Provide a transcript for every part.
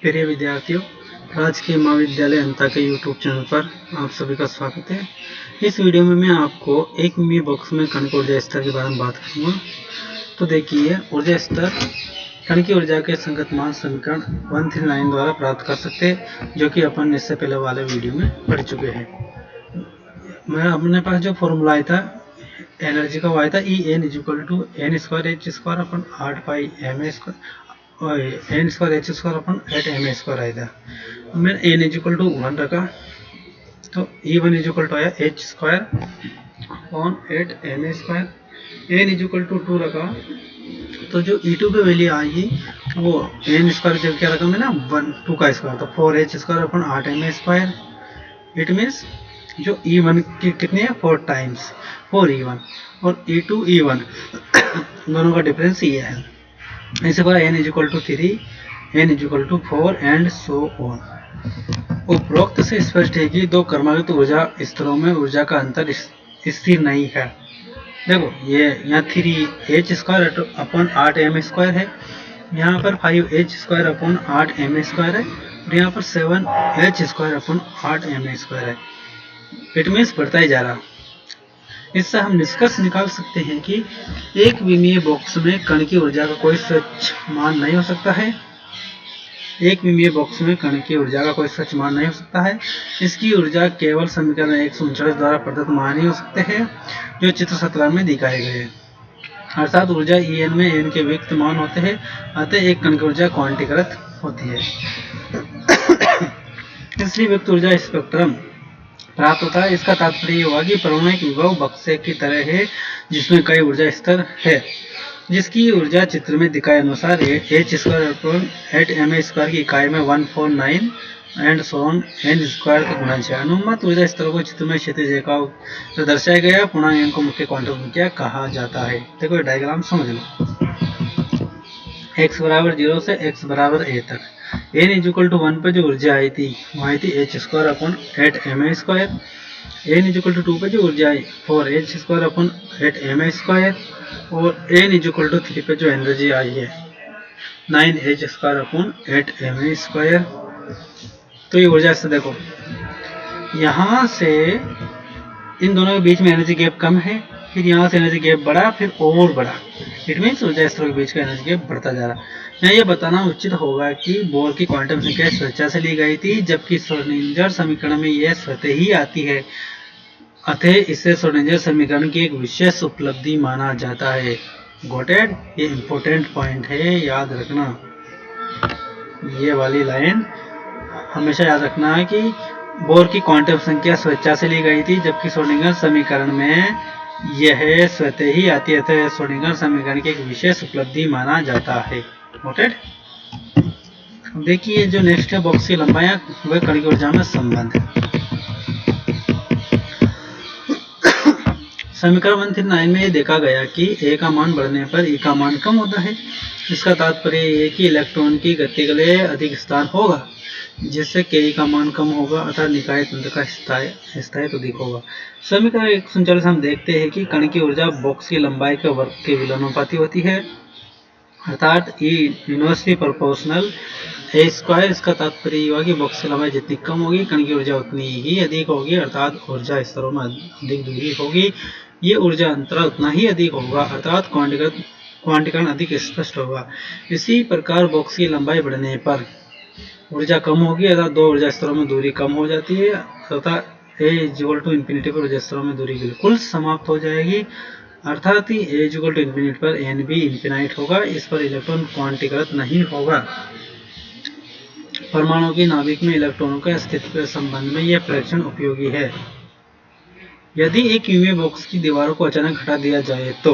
प्रिय विद्यार्थियों, राजकीय महाविद्यालय अंता के यूट्यूब चैनल पर आप सभी का स्वागत है। इस वीडियो में मैं आपको एक मीमी बॉक्स में कण की ऊर्जा स्तर के बारे में बात करूंगा। तो देखिए, ऊर्जा स्तर कण की ऊर्जा के संगत मान समीकरण 139 द्वारा प्राप्त कर सकते हैं, जो कि अपन इससे पहले वाले वीडियो में पढ़ चुके हैं। मैं अपने पास जो फॉर्मूला आया था एनर्जी का, वो आया था En = n² अपन 8 π ma² और n² अपन 8 ma² आया था। मैंने n = 1 रखा, तो E1 आया h² अपॉन 8 ma²। n = 2 रखा, तो जो E2 पे वैल्यू आएगी वो n² जब क्या रखा मैंने 2 का स्क्वायर, तो 4h² upon 8 ma²। It means जो E1 की कितनी है 4 टाइम्स 4 E1 और E1 दोनों का डिफरेंस ये है। इसी पर n = 3, n = 4 and so on. उपरोक्त से स्पष्ट है कि दो क्रमागत ऊर्जा स्तरों में ऊर्जा का अंतर स्थिर नहीं है। देखो, ये यहाँ 3h² अपन 8 ma² है, यहाँ पर 5h² अपन 8 ma² है और यहाँ पर 7h² अपन 8 ma² है। इट मीन्स बढ़ता ही जा रहा। इससे हम निष्कर्ष निकाल सकते हैं कि एक विमीय बॉक्स में कण की ऊर्जा का कोई सच मान नहीं हो सकता है। एक विमीय बॉक्स में कण की ऊर्जा का कोई सच मान नहीं हो सकता है। इसकी ऊर्जा केवल समीकरण 139 द्वारा प्रदत्त मान ही हो सकते हैं, जो चित्र 17 में दिखाए गए हैं। अर्थात ऊर्जा En में n के व्यक्त मान होते हैं, अतः एक कण की ऊर्जा क्वांटीकृत होती है। इसलिए व्यक्त ऊर्जा स्पेक्ट्रम प्राप्त होता है। इसका तात्पर्य हुआ कि परमाणु एक विभव बक्से की तरह है, जिसमें कई ऊर्जा स्तर है, जिसकी ऊर्जा चित्र में दिखाए अनुसार h² 8 ma² की इकाई में 149 एंड सो ऑन n² का गुणज है। अनुमत ऊर्जा स्तरों को चित्र में क्षैतिज रेखा तो दर्शाया गया। पूर्णांक n को मुख्य क्वांटम संख्या कहा जाता है। देखो ये डायग्राम समझ लो। x = 0 से x = a तक n = 1 पर जो ऊर्जा आई थी वो आई थी h² अपन 8 ma²। n = 2 पर जो ऊर्जा आई 4h² अपन 8 ma² और n = 3 पर जो एनर्जी आई है 9h² अपन 8 ma²। तो ये ऊर्जा से देखो, यहाँ से इन दोनों के बीच में एनर्जी गैप कम है, फिर यहाँ से एनर्जी गैप बढ़ा, फिर और बढ़ा। इट मीन्स ऊर्जा स्तरों के बीच का एनर्जी गैप बढ़ता जा रहा। यहाँ यह बताना उचित होगा कि बोर की क्वांटम संख्या स्वेच्छा से ली गई थी, जबकि श्रोडिंगर समीकरण में यह स्वतः ही आती है, अतः इसे श्रोडिंगर समीकरण की एक विशेष उपलब्धि माना जाता है। Got it? ये इंपॉर्टेंट पॉइंट है, याद रखना। ये वाली लाइन हमेशा याद रखना है कि बोर की क्वांटम संख्या स्वेच्छा से ली गई थी, जबकि श्रोडिंगर समीकरण में यह स्वतः ही आती है, श्रोडिंगर समीकरण की एक विशेष उपलब्धि माना जाता है। नोटेड? देखिए जो नेक्स्ट है बॉक्स की लंबाई, वह कण की ऊर्जा में संबंध है। समीकरण 139 में यह देखा गया कि a का मान बढ़ने पर E का मान कम होता है। इसका तात्पर्य है कि इलेक्ट्रॉन की गति के लिए अधिक स्थान होगा, जिससे Ke का मान कम होगा, अर्थात निकाय तंत्र का स्थायित्व अधिक होगा। समीकरण 139 हम देखते हैं कि कण की ऊर्जा बॉक्स की लंबाई के वर्ग के विलोमानुपाती होती है, अर्थात E इनवर्सली प्रोपोर्शनल a²। इसका तात्पर्य हुआ कि बॉक्स की लंबाई जितनी कम होगी कण की ऊर्जा उतनी ही अधिक होगी, अर्थात ऊर्जा स्तरों में अधिक दूरी होगी। ये ऊर्जा अंतराल उतना ही अधिक होगा, अर्थात क्वांटीकरण अधिक स्पष्ट होगा। इसी प्रकार बॉक्स की लंबाई बढ़ने पर ऊर्जा कम होगी, अर्थात दो ऊर्जा स्तरों में दूरी कम हो जाती है, तथा a = पर ऊर्जा स्तरों में दूरी बिल्कुल समाप्त हो जाएगी, अर्थात ही a = पर n भी इन्फिनाइट होगा। इस पर इलेक्ट्रॉन क्वांटीकृत नहीं होगा। परमाणु की नाभिक में इलेक्ट्रॉनों के अस्तित्व के संबंध में यह परीक्षण उपयोगी है। यदि एक विमीय बॉक्स की दीवारों को अचानक हटा दिया जाए तो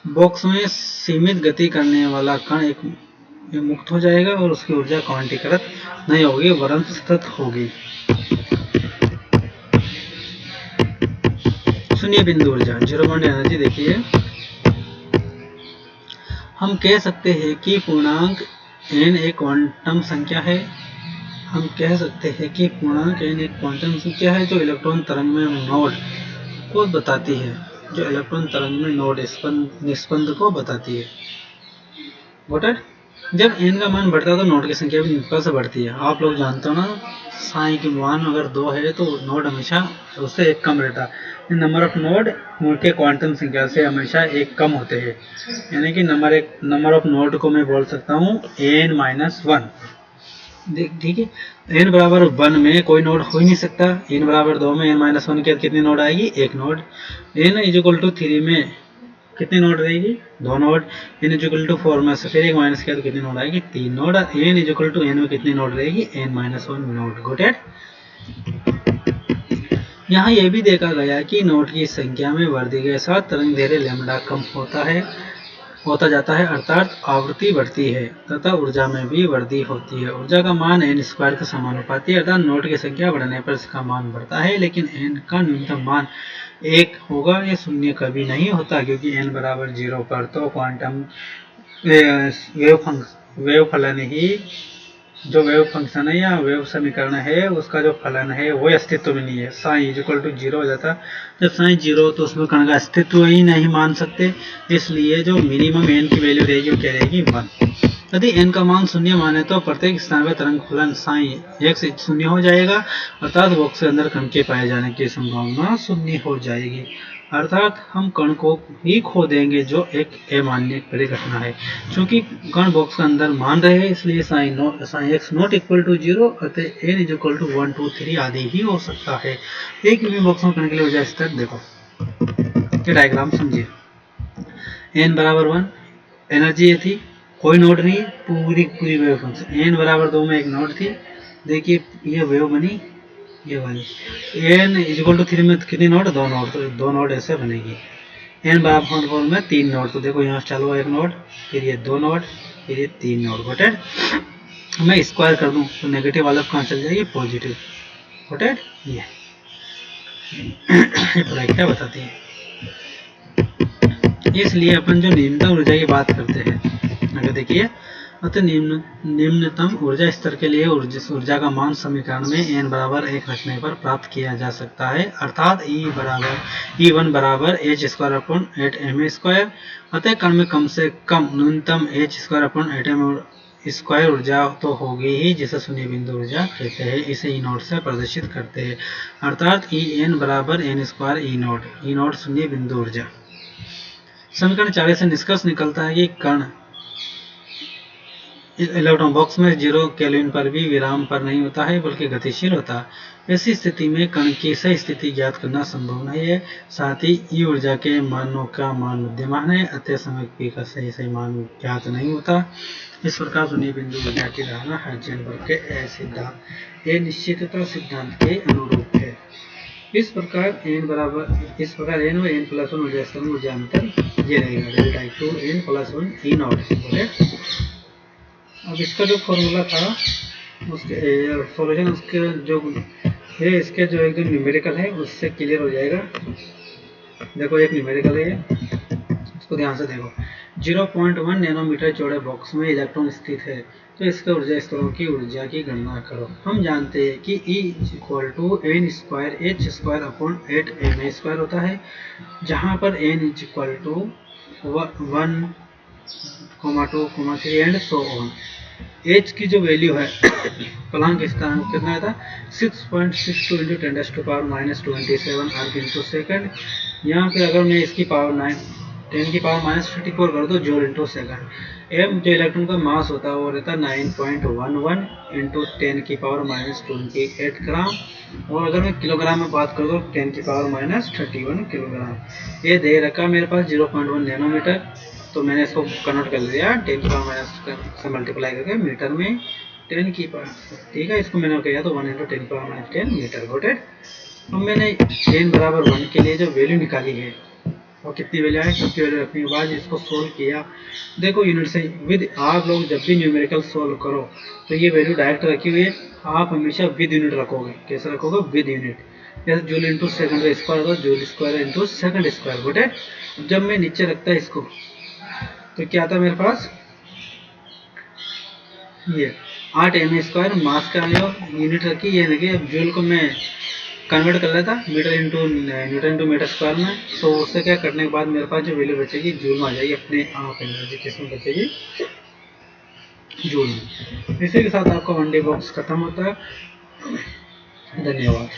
बॉक्स में सीमित गति करने वाला कण एक मुक्त हो जाएगा और उसकी ऊर्जा क्वांटीकृत नहीं होगी, वरन सतत होगी। शून्य बिंदु ऊर्जा, जीरो पॉइंट एनर्जी। देखिए, हम कह सकते हैं कि पूर्णांक n एक क्वांटम संख्या है। हम कह सकते हैं कि पूर्णांक n एक क्वांटम संख्या है जो इलेक्ट्रॉन तरंग में नोड को बताती है, जो इलेक्ट्रॉन तरंग में नोड निस्पंद को बताती है। Got it? जब n का मान बढ़ता है तो नोड की संख्या भी निरंतर से बढ़ती है। आप लोग जानते हो ना, साई की मान अगर 2 है तो नोड हमेशा उससे एक कम रहता है। नंबर ऑफ नोड के क्वांटम संख्या से हमेशा एक कम होते हैं, यानी कि नंबर ऑफ नोड को मैं बोल सकता हूँ n-1। ठीक है, n बराबर 1 में कोई नोड हो ही नहीं सकता। n बराबर 2 में n-1 के कितनी नोड आएगी? एक नोड। n इक्वल टू 3 में कितनी नोड रहेगी? 2 नोड। n इक्वल टू 4 में से फिर एक माइनस किया तो कितनी नोड आएगी? 3 node. n equal to n में कितनी नोड रहेगी? n-1 node. Got it? यहाँ यह भी देखा गया कि नोड की संख्या में वृद्धि के साथ तरंग दैर्ध्य लैम्ब्डा कम होता जाता है, अर्थात आवृत्ति बढ़ती है तथा ऊर्जा में भी वृद्धि होती है। ऊर्जा का मान n² के समानुपाती है, अर्थात नोड की संख्या बढ़ने पर इसका मान बढ़ता है, लेकिन n का न्यूनतम मान 1 होगा। यह शून्य कभी नहीं होता, क्योंकि n बराबर 0 पर तो क्वांटम वेव फलन ही, जो वेव फंक्शन है या वेव समीकरण है, उसका जो फलन है वो अस्तित्व में नहीं है। साइन इक्वल टू 0 हो जाता। जब साइन 0 हो तो उसमें कण का अस्तित्व ही नहीं मान सकते, इसलिए जो मिनिमम n की वैल्यू रहेगी वो क्या रहेगी? 1। यदि n का मान शून्य माने तो प्रत्येक स्थान पर तरंग फलन साइन x शून्य हो जाएगा, अर्थात बॉक्स के अंदर कण के पाए जाने की संभावना शून्य हो जाएगी, अर्थात हम कण को ही खो देंगे, जो एक अमान्य परिघटना है। चूंकि कण बॉक्स के अंदर मान रहे हैं, इसलिए sine x not equal to 0 अतः n इक्वल टू 1, 2, 3 आदि ही हो सकता है। एक यूनिट बॉक्स में कण के लिए ऊर्जा स्तर देखो, ये डायग्राम समझिए। n बराबर 1 एनर्जी ये थी, कोई नोड नहीं, पूरी वेव फंक्शन। n बराबर 2 में एक नोड थी, देखिए ये वेव बनी, ये वाली। n इक्वल टू 3 में कितनी नोड? 2 नोड, तो 2 नोड ऐसे बनेगी। n बराबर 4 में 3 नोड, तो देखो यहाँ चालू है एक नोड, फिर ये 2 नोड, फिर ये 3 नोड। गोटेड? मैं स्क्वायर कर दूं तो नेगेटिव वाला कहाँ चल जाएगी? पॉजिटिव। गोटेड? ये पढ़ाई क्या बताती है। इसलिए अपन जो न्यूनतम ऊर्जा की बात करते हैं, अगर देखिए, अतः निम्नतम ऊर्जा स्तर के लिए ऊर्जा का मान समीकरण में n बराबर 1 रखने पर प्राप्त किया जा सकता है, अर्थात E1 बराबर h²/8m²। अतः कण में कम से कम न्यूनतम h²/8m² ऊर्जा तो होगी ही, जिसे शून्य बिंदु ऊर्जा कहते हैं। इसे E0 से प्रदर्शित करते हैं, अर्थात En बराबर n² E0 शून्य बिंदु ऊर्जा। समीकरण 40 से निष्कर्ष निकलता है कि कण इलेक्ट्रॉन बॉक्स में 0 केल्विन पर भी विराम पर नहीं होता है, बल्कि गतिशील होता है। ऐसी स्थिति में कण की सही स्थिति ज्ञात करना संभव नहीं है। साथ ही ई ऊर्जा के मानों का मान मध्यमान है, अतः समय p का सही मान ज्ञात नहीं होता। इस प्रकार शून्य बिंदु ऊर्जा की धारणा हाइजेनबर्ग के अनिश्चितता सिद्धांत के अनुरूप है। इस प्रकार n व n+1 ऊर्जा स्तर में ऊर्जा अंतर ये रहेगा, डेल्टा टू n+1 E0। अब इसका जो फॉर्मूला था, उसके सॉल्यूशन उसके जो है, इसके जो एकदम न्यूमेरिकल है उससे क्लियर हो जाएगा। देखो एक न्यूमेरिकल है, इसको ध्यान से देखो। 0.1 नैनोमीटर चौड़े बॉक्स में इलेक्ट्रॉन स्थित है, तो इसके ऊर्जा स्तरों की ऊर्जा की गणना करो। हम जानते हैं कि E equal to n² h²/8m² होता है, जहाँ पर n equal to 1, 2, 3 and so on. h की जो वैल्यू है प्लांक स्थिरांक कितना था? 6.62 × 10⁻⁻27 अर्ग/सेकंड। यहाँ पे अगर मैं इसकी पावर 10⁻⁻34 कर दो जूल × सेकंड। m जो इलेक्ट्रॉन का मास होता है वो रहता है 9.11 × 10⁻28 ग्राम, और अगर मैं किलोग्राम में बात कर दो 10⁻31 किलोग्राम। ये दे रखा मेरे पास 0.1 नैनोमीटर, तो मैंने इसको कन्वर्ट कर लिया 10⁻⁻⁻ से मल्टीप्लाई करके मीटर में 10 की पावर, ठीक है। इसको मैंने किया तो 1 × 10⁻10 मीटर। गोटेड? अब मैंने n बराबर 1 के लिए जो वैल्यू निकाली है वो कितनी वैल्यू है, सबकी वैल्यू रखने के बाद इसको सोल्व किया। देखो यूनिट से विद, आप लोग जब भी न्यूमेरिकल सोल्व करो तो ये वैल्यू डायरेक्ट रखी हुई है, आप हमेशा विद यूनिट रखोगे। कैसे रखोगे? With unit. जैसे जूल इंटू सेकंड का स्क्वायर होगा, joule square into second square. GOATed? जब मैं नीचे रखता है इसको तो क्या आता है मेरे पास? ये 8m²। मास का जो यूनिट रखी ये देखिए, अब जूल को मैं कन्वर्ट कर लेता metre into newton into metre square में, तो उससे क्या करने के बाद मेरे पास जो वैल्यू बचेगी जूल में आ जाएगी अपने आप। एनर्जी किसमें बचेगी? जून में। इसी के साथ आपका वनडे बॉक्स खत्म होता है। धन्यवाद।